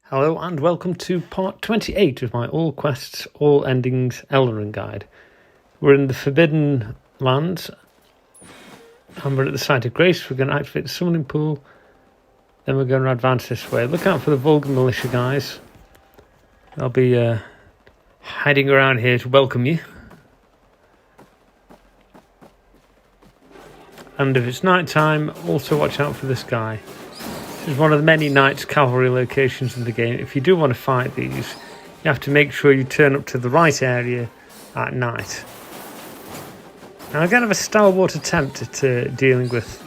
Hello and welcome to part 28 of my All Quests, All Endings Elden guide. We're in the Forbidden Lands and we're at the site of Grace. We're going to activate the summoning pool, then we're going to advance this way. Look out for the Vulgar Militia guys. They'll be hiding around here to welcome you. And if it's night time, also watch out for this guy. This is one of the many Knights Cavalry locations in the game. If you do want to fight these, you have to make sure you turn up to the right area at night. Now I'm going to have a stalwart attempt at dealing with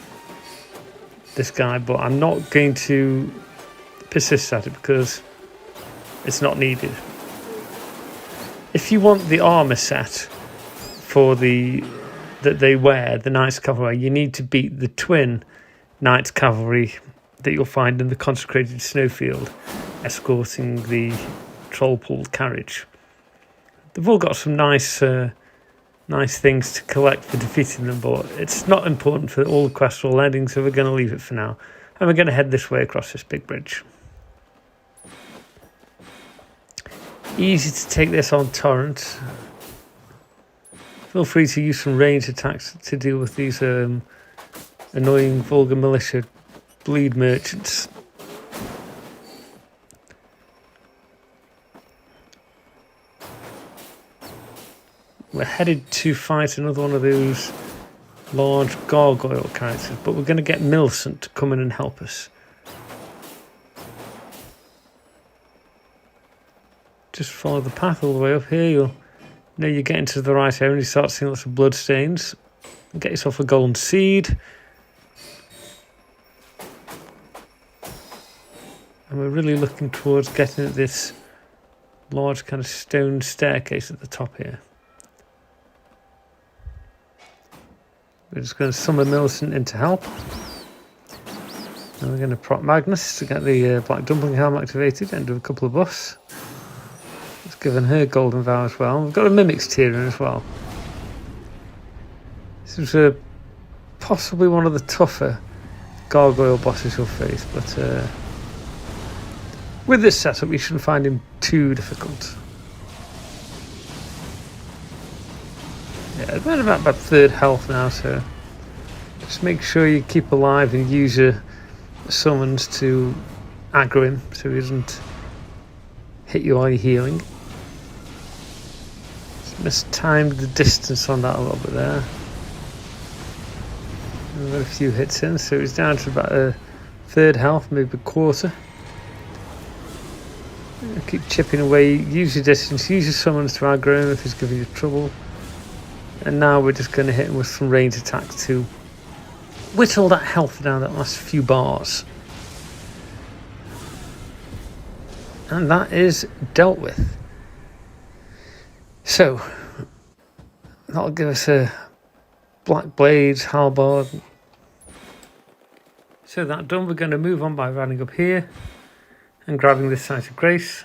this guy, but I'm not going to persist at it because it's not needed. If you want the armour set for that they wear, the Knights Cavalry, you need to beat the twin Knights Cavalry that you'll find in the consecrated snowfield escorting the troll-pulled carriage. They've all got some nice things to collect for defeating them, but it's not important for all the quests or endings, so we're going to leave it for now. And we're going to head this way across this big bridge. Easy to take this on torrent. Feel free to use some ranged attacks to deal with these annoying Vulgar Militia bleed merchants. We're headed to fight another one of those large gargoyle characters, but we're going to get Millicent to come in and help us. Just follow the path all the way up here. You'll know you're getting to the right area and you start seeing lots of blood stains. Get yourself a golden seed. And we're really looking towards getting at this large kind of stone staircase at the top here. We're just going to summon Millicent in to help. And we're going to prop Magnus to get the Black Dumpling Helm activated and do a couple of buffs. It's given her Golden Vow as well. We've got a Mimic's Tyrion as well. This is possibly one of the tougher gargoyle bosses you'll face, but with this setup, you shouldn't find him too difficult. Yeah, we're about third health now, so just make sure you keep alive and use your summons to aggro him so he doesn't hit you while you're healing. Just mistimed the distance on that a little bit there. We've got a few hits in, so he's down to about a third health, maybe a quarter. Keep chipping away, use your distance, use your summons to aggro him if he's giving you trouble. And now we're just going to hit him with some ranged attacks to whittle that health down, that last few bars. And that is dealt with. So, that'll give us a Black Blades, halberd. So that done, we're going to move on by running up here and grabbing this site of Grace.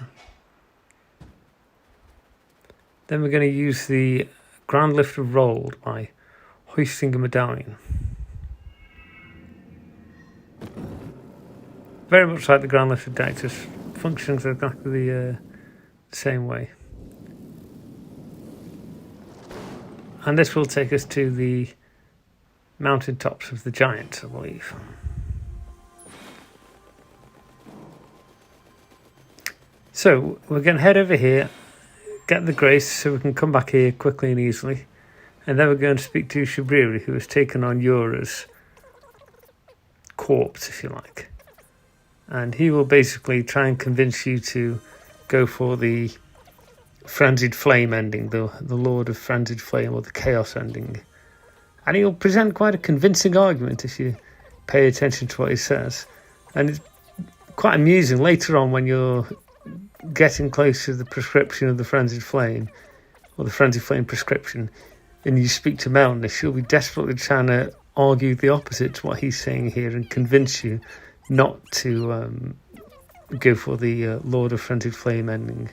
Then we're going to use the Grand Lift of Rold by hoisting a medallion. Very much like the Grand Lift of Dactus, functions exactly the same way. And this will take us to the mountain tops of the Giants, I believe. So we're going to head over here, get the Grace so we can come back here quickly and easily. And then we're going to speak to Shabriri, who has taken on Yura's corpse, if you like. And he will basically try and convince you to go for the Frenzied Flame ending, the Lord of Frenzied Flame, or the Chaos ending. And he'll present quite a convincing argument if you pay attention to what he says. And it's quite amusing later on when you're getting close to the prescription of the Frenzied Flame, or the Frenzied Flame prescription, and you speak to Melanie, she'll be desperately trying to argue the opposite to what he's saying here and convince you not to go for the Lord of Frenzied Flame ending.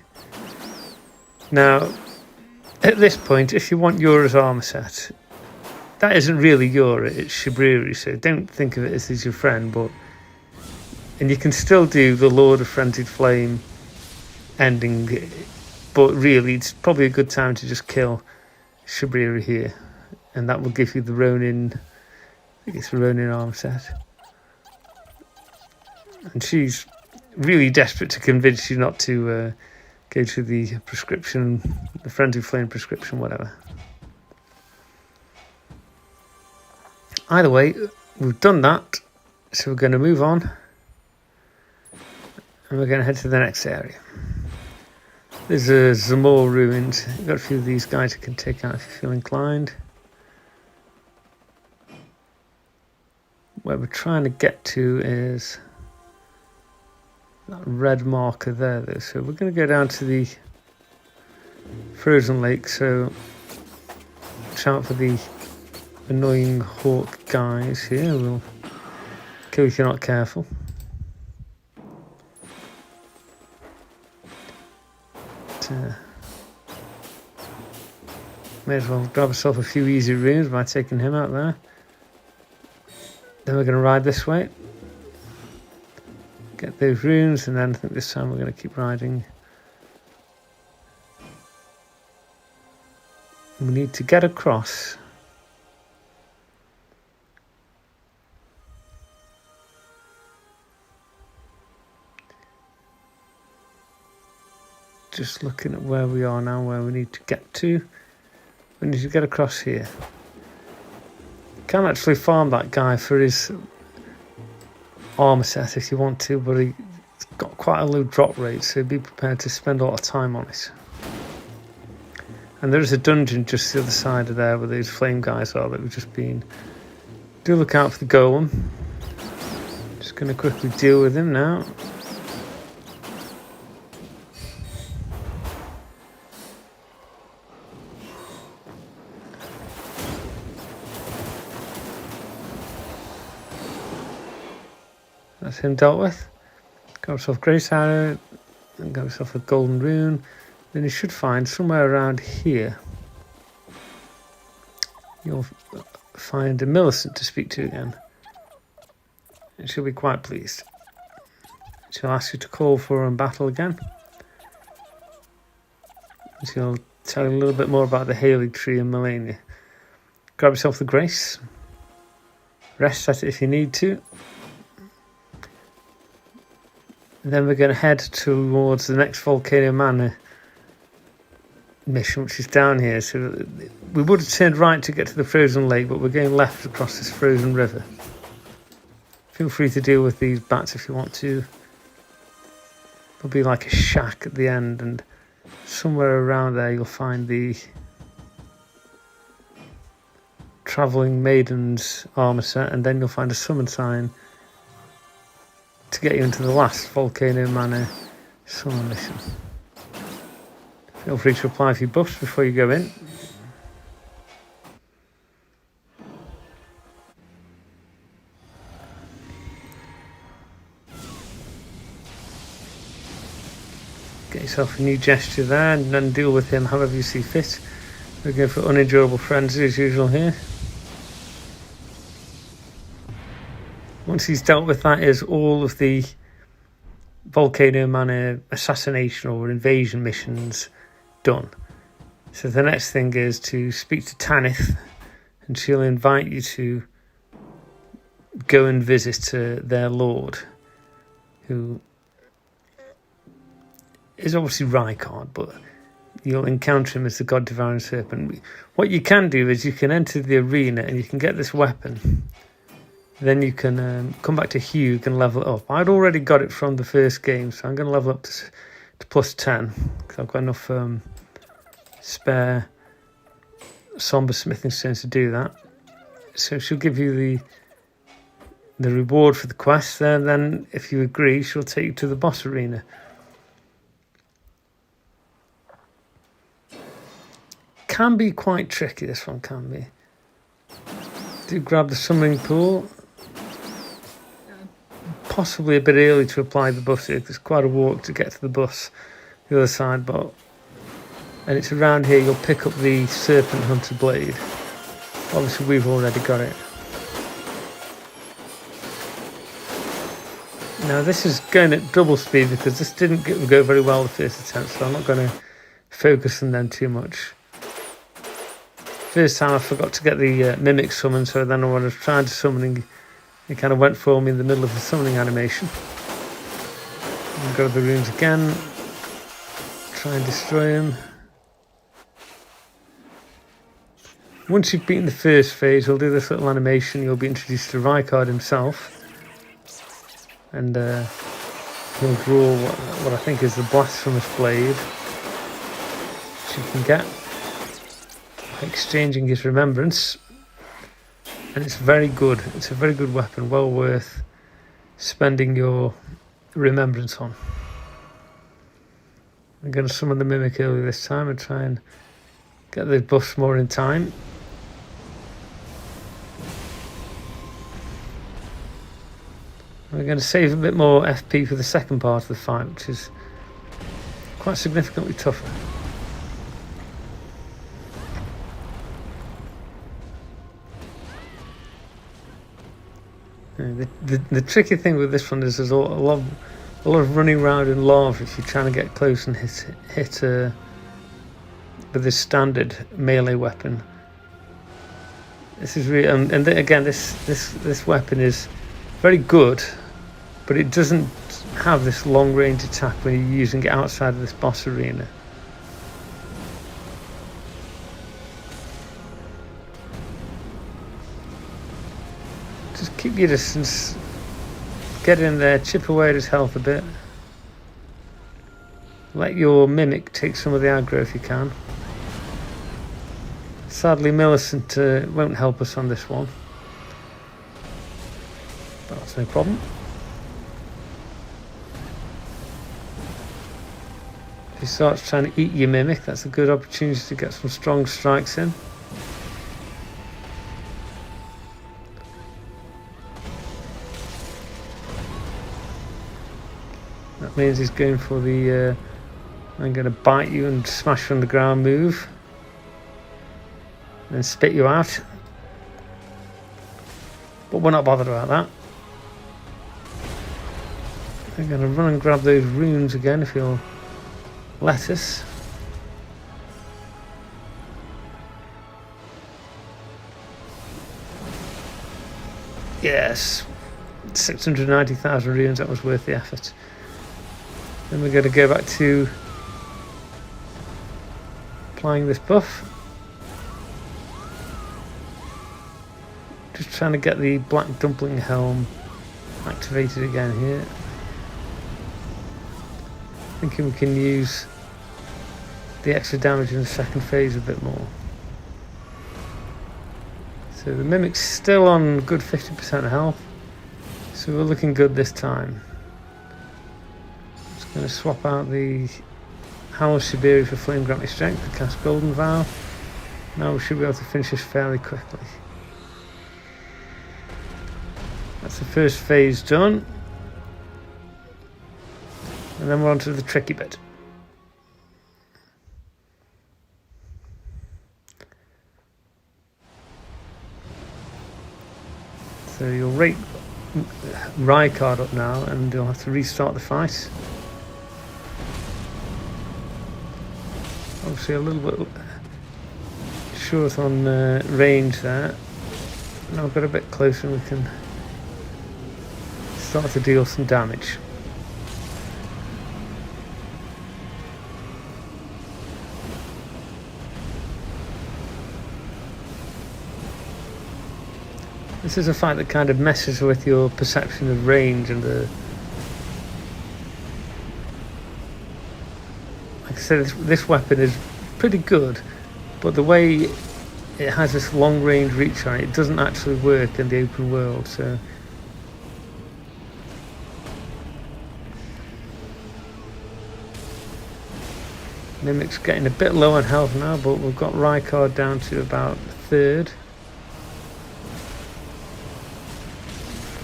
Now, at this point, if you want Yura's armor set, that isn't really Yura, it's Shabriri, so don't think of it as he's your friend, but And you can still do the Lord of Frenzied Flame ending, but really it's probably a good time to just kill Shabrira here, and that will give you the Ronin, I think it's the Ronin armor set. And she's really desperate to convince you not to go to the prescription, the Frenzied Flame prescription, whatever. Either way, we've done that, so we're going to move on. And we're going to head to the next area. There's a Zamor ruins. You've got a few of these guys you can take out if you feel inclined. Where we're trying to get to is that red marker there, though. So we're going to go down to the frozen lake. So watch out for the annoying hawk guys here. We'll kill if you're not careful. May as well grab ourselves a few easy runes by taking him out there. Then we're going to ride this way, get those runes, and then I think this time we're going to keep riding. We need to get across just looking at where we are now, where we need to get to. We need to get across here. You can actually farm that guy for his armor set if you want to, but he's got quite a low drop rate, so be prepared to spend a lot of time on it. And there is a dungeon just the other side of there where those flame guys are that we've just been. Do look out for the golem. Just going to quickly deal with him now. That's him dealt with. Got himself Grace Arrow and got himself a golden rune. Then you should find somewhere around here, you'll find a Millicent to speak to again. And she'll be quite pleased. She'll ask you to call for her in battle again. And she'll tell you a little bit more about the Haley Tree in Melania. Grab yourself the Grace. Rest at it if you need to. And then we're going to head towards the next Volcano Manor mission, which is down here. So we would have turned right to get to the frozen lake, but we're going left across this frozen river. Feel free to deal with these bats if you want to. There'll be like a shack at the end, and somewhere around there you'll find the Travelling Maiden's armor set, and then you'll find a summon sign to get you into the last Volcano Manor summon mission. Feel free to apply a few buffs before you go in. Get yourself a new gesture there and then deal with him however you see fit. We're going for unendurable frenzy as usual here. Once he's dealt with that, is all of the Volcano Manor assassination or invasion missions done. So the next thing is to speak to Tanith, and she'll invite you to go and visit their lord, who is obviously Rykard, but you'll encounter him as the God-Devouring Serpent. What you can do is you can enter the arena and you can get this weapon. Then you can come back to Hugh and level it up. I'd already got it from the first game, so I'm going to level up to plus 10, because I've got enough spare somber smithing stones to do that. So she'll give you the reward for the quest there, and then if you agree, she'll take you to the boss arena. Can be quite tricky, this one can be. Do grab the summoning pool. Possibly a bit early to apply the buff here, there's quite a walk to get to the bus the other side, but and it's around here you'll pick up the Serpent Hunter blade. Obviously we've already got it. Now this is going at double speed because this didn't go very well the first attempt, so I'm not going to focus on them too much. First time I forgot to get the mimic summon, so then when I was trying to summon, it kind of went for me in the middle of the summoning animation. And go to the runes again, try and destroy him. Once you've beaten the first phase, we'll do this little animation. You'll be introduced to Rykard himself. And he'll draw what I think is the Blasphemous Blade, which you can get by exchanging his remembrance. And it's very good. It's a very good weapon, well worth spending your remembrance on. I'm going to summon the Mimic early this time and try and get the buffs more in time. We're going to save a bit more FP for the second part of the fight, which is quite significantly tougher. The tricky thing with this one is there's a lot of running around in lava if you're trying to get close and hit with this standard melee weapon. This is really, and again, this weapon is very good, but it doesn't have this long range attack when you're using it outside of this boss arena. Just keep your distance, get in there, chip away at his health a bit. Let your mimic take some of the aggro if you can. Sadly, Millicent won't help us on this one. That's no problem. If he starts trying to eat your mimic, that's a good opportunity to get some strong strikes in. That means he's going for the I'm going to bite you and smash you on the ground move. And spit you out. But we're not bothered about that. We're going to run and grab those runes again if you'll let us. Yes, 690,000 runes, that was worth the effort. Then we're going to go back to applying this buff. Just trying to get the Black Dumpling Helm activated again here. Thinking we can use the extra damage in the second phase a bit more. So the Mimic's still on good 50% health, so we're looking good this time. Just going to swap out the Howl of Siberia for Flame Grant Me Strength to cast Golden Vow. Now we should be able to finish this fairly quickly. That's the first phase done. And then we're on to the tricky bit. So you'll rate Rykard up now and you'll have to restart the fight. Obviously a little bit short on range there. Now we've got a bit closer and we can start to deal some damage. This is a fight that kind of messes with your perception of range and the... Like I said, this weapon is pretty good, but the way it has this long range reach on it, it doesn't actually work in the open world, so... Mimic's getting a bit low on health now, but we've got Rykard down to about a third.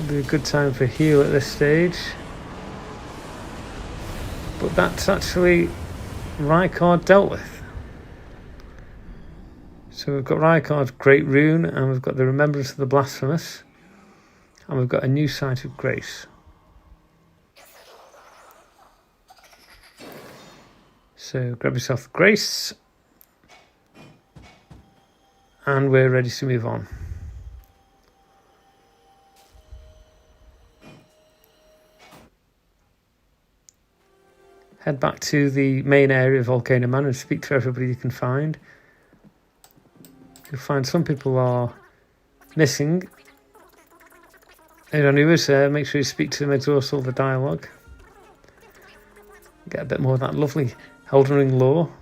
Be a good time for heal at this stage, but that's actually Rykard dealt with. So we've got Rykard's Great Rune, and we've got the Remembrance of the Blasphemous, and we've got a new Sight of Grace. So grab yourself the grace. And we're ready to move on. Head back to the main area of Volcano Manor and speak to everybody you can find. You'll find some people are missing. Anyone who is there, make sure you speak to them, exhaust all the dialogue. Get a bit more of that lovely Elden Ring lore.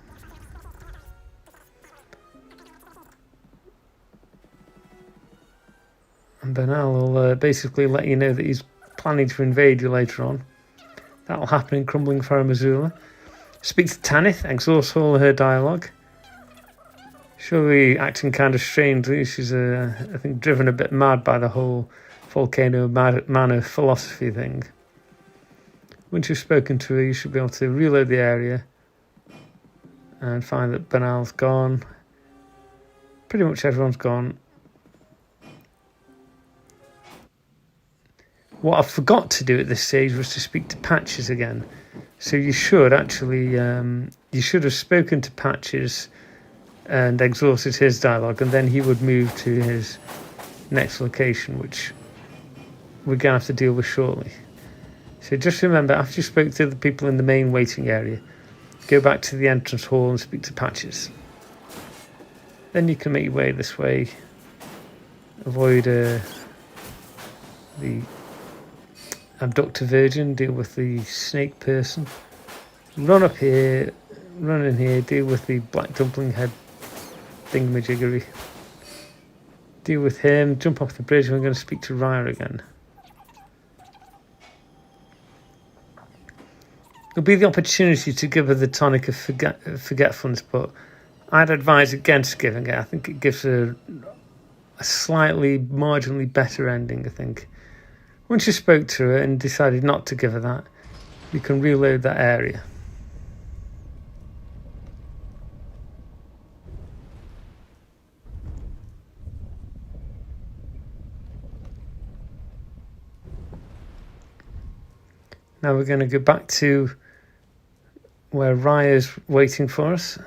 And Bernal will basically let you know that he's planning to invade you later on. That'll happen in Crumbling Faramazula. Speak to Tanith, exhaust all her dialogue. She'll be acting kind of strangely. She's, I think, driven a bit mad by the whole Volcano Manor philosophy thing. Once you've spoken to her, you should be able to reload the area and find that Bernal's gone. Pretty much everyone's gone. What I forgot to do at this stage was to speak to Patches again. So you should actually, you should have spoken to Patches and exhausted his dialogue, and then he would move to his next location, which we're going to have to deal with shortly. So just remember, after you spoke to the people in the main waiting area, go back to the entrance hall and speak to Patches. Then you can make your way this way, avoid the Abductor Virgin, deal with the snake person, run up here, run in here, deal with the black dumpling head thingamajiggery, deal with him, jump off the bridge, and we're going to speak to Raya again. There'll be the opportunity to give her the tonic of forgetfulness, but I'd advise against giving it. I think it gives her a slightly, marginally better ending, I think. Once you spoke to her and decided not to give her that, you can reload that area. Now we're going to go back to where Raya's waiting for us.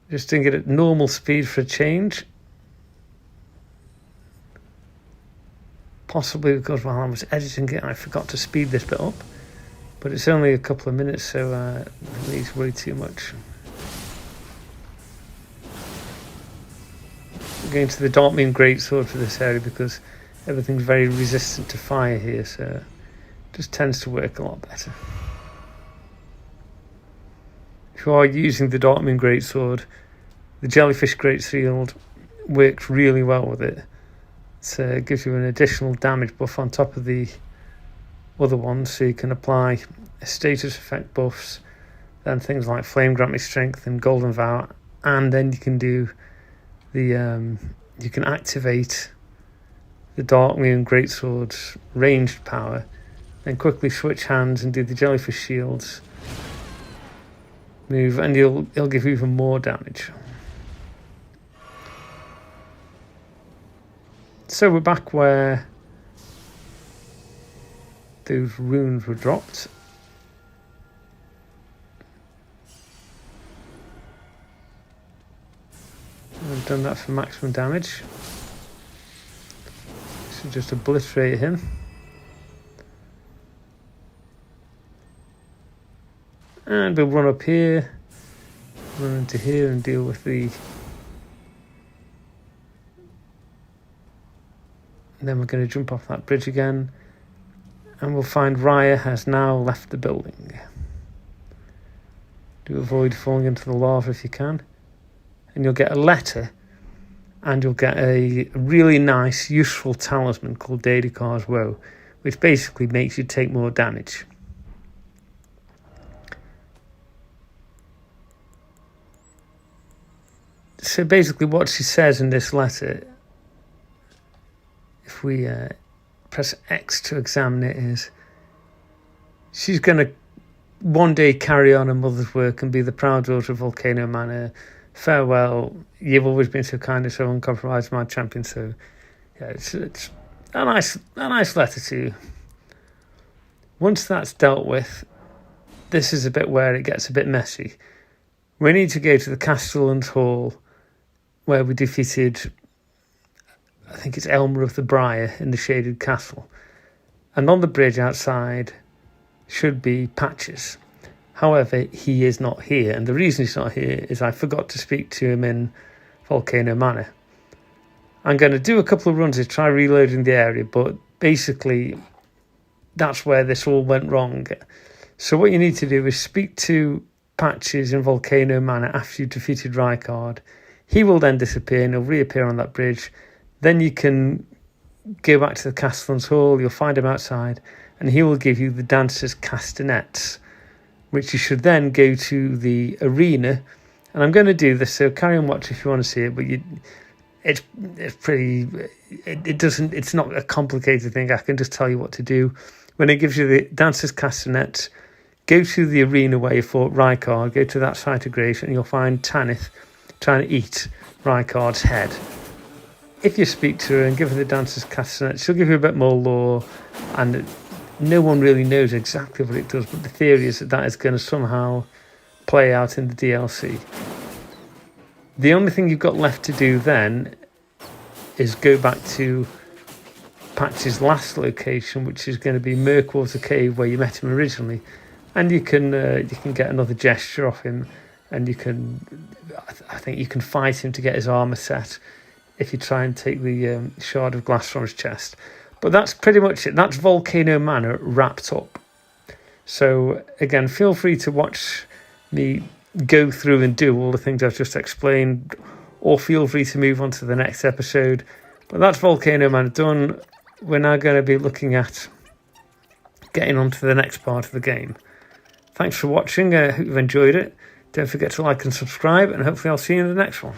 Just doing it at normal speed for a change. Possibly because while I was editing it, I forgot to speed this bit up. But it's only a couple of minutes, so I don't need to worry too much. I'm going to the Darkmoon Greatsword for this area because everything's very resistant to fire here, so it just tends to work a lot better. If you are using the Darkmoon Greatsword, the Jellyfish Great Shield works really well with it. It gives you an additional damage buff on top of the other ones, so you can apply status effect buffs, then things like Flame Grant Me Strength and Golden Vow, and then you can do the you can activate the Darkmoon Greatsword's ranged power, then quickly switch hands and do the Jellyfish Shields move, and it'll give you even more damage. So we're back where those runes were dropped. I've done that for maximum damage. So just obliterate him. And we'll run up here, run into here and deal with the... And then we're going to jump off that bridge again, and we'll find Raya has now left the building. Do avoid falling into the lava if you can. And you'll get a letter, and you'll get a really nice, useful talisman called Dedekar's Woe, which basically makes you take more damage. So basically what she says in this letter, if we press X to examine it, is she's going to one day carry on her mother's work and be the proud daughter of Volcano Manor. Farewell, you've always been so kind and so uncompromised, my champion. So yeah, it's a nice letter to you. Once that's dealt with, this is a bit where it gets a bit messy. We need to go to the Castellan's Hall, where we defeated, I think it's Elmer of the Briar in the Shaded Castle. And on the bridge outside should be Patches. However, he is not here, and the reason he's not here is I forgot to speak to him in Volcano Manor. I'm going to do a couple of runs to try reloading the area, but basically that's where this all went wrong. So what you need to do is speak to Patches in Volcano Manor after you've defeated Rykard. He will then disappear and he'll reappear on that bridge. Then you can go back to the Castellan's Hall, you'll find him outside, and he will give you the Dancer's Castanets, which you should then go to the arena. And I'm going to do this, so carry on watch if you want to see it, but it's pretty, it's not a complicated thing. I can just tell you what to do. When it gives you the Dancer's Castanets, go to the arena where you fought Rykard, go to that site of grace, and you'll find Tanith trying to eat Rykard's head. If you speak to her and give her the Dancer's Castanets, she'll give you a bit more lore, and no one really knows exactly what it does, but the theory is that is going to somehow play out in the DLC. The only thing you've got left to do then is go back to Patch's last location, which is going to be Mirkwater Cave, where you met him originally, and you can get another gesture off him, and I think you can fight him to get his armor set if you try and take the shard of glass from his chest. But that's pretty much it. That's Volcano Manor wrapped up. So again, feel free to watch me go through and do all the things I've just explained, or feel free to move on to the next episode. But that's Volcano Manor done. We're now going to be looking at getting on to the next part of the game. Thanks for watching. I hope you've enjoyed it. Don't forget to like and subscribe, and hopefully I'll see you in the next one.